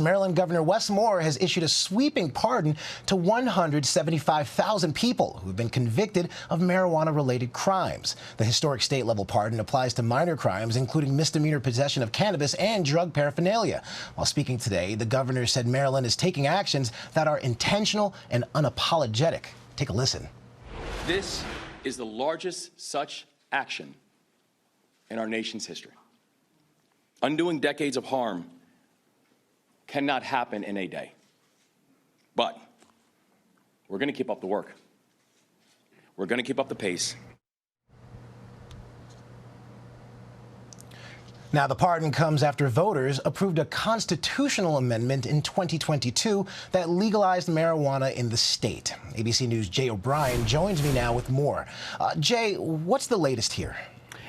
Maryland Governor Wes Moore has issued a sweeping pardon to 175,000 people who have been convicted of marijuana-related crimes. The historic state-level pardon applies to minor crimes, including misdemeanor possession of cannabis and drug paraphernalia. While speaking today, the governor said Maryland is taking actions that are intentional and unapologetic. Take a listen. This is the largest such action in our nation's history. Undoing decades of harm cannot happen in a day. But we're going to keep up the work. We're going to keep up the pace. Now, the pardon comes after voters approved a constitutional amendment in 2022 that legalized marijuana in the state. ABC News' Jay O'Brien joins me now with more. Jay, what's the latest here?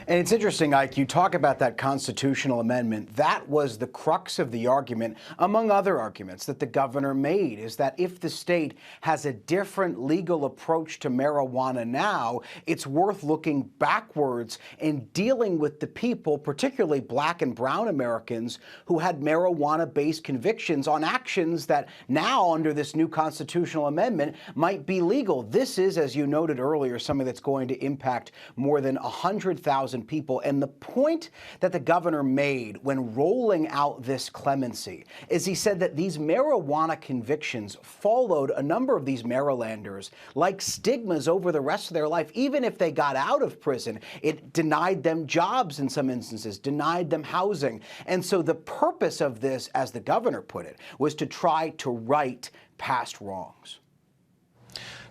And it's interesting, Ike, you talk about that constitutional amendment. That was the crux of the argument, among other arguments, that the governor made, is that if the state has a different legal approach to marijuana now, it's worth looking backwards and dealing with the people, particularly Black and brown Americans, who had marijuana-based convictions on actions that now, under this new constitutional amendment, might be legal. This is, as you noted earlier, something that's going to impact more than 100,000 people. And the point that the governor made when rolling out this clemency is he said that these marijuana convictions followed a number of these Marylanders like stigmas over the rest of their life. Even if they got out of prison, it denied them jobs in some instances, denied them housing. And so the purpose of this, as the governor put it, was to try to right past wrongs.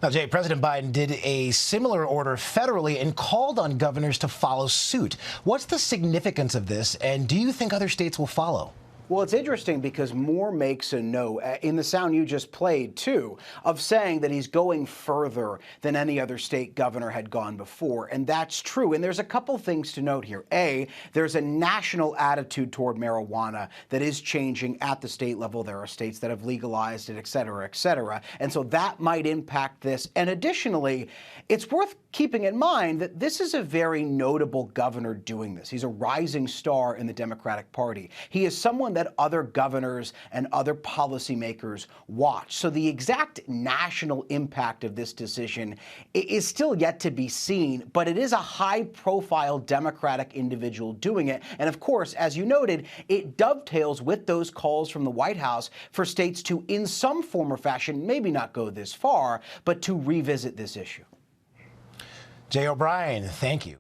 Now, Jay, President Biden did a similar order federally and called on governors to follow suit. What's the significance of this, and do you think other states will follow? Well, it's interesting because Moore makes a note, in the sound you just played, too, of saying that he's going further than any other state governor had gone before. And that's true. And there's a couple things to note here. A, there's a national attitude toward marijuana that is changing at the state level. There are states that have legalized it, et cetera, et cetera. And so that might impact this. And additionally, it's worth keeping in mind that this is a very notable governor doing this. He's a rising star in the Democratic Party. He is someone that other governors and other policymakers watch. So the exact national impact of this decision is still yet to be seen, but it is a high-profile Democratic individual doing it. And of course, as you noted, it dovetails with those calls from the White House for states to, in some form or fashion, maybe not go this far, but to revisit this issue. Jay O'Brien, thank you.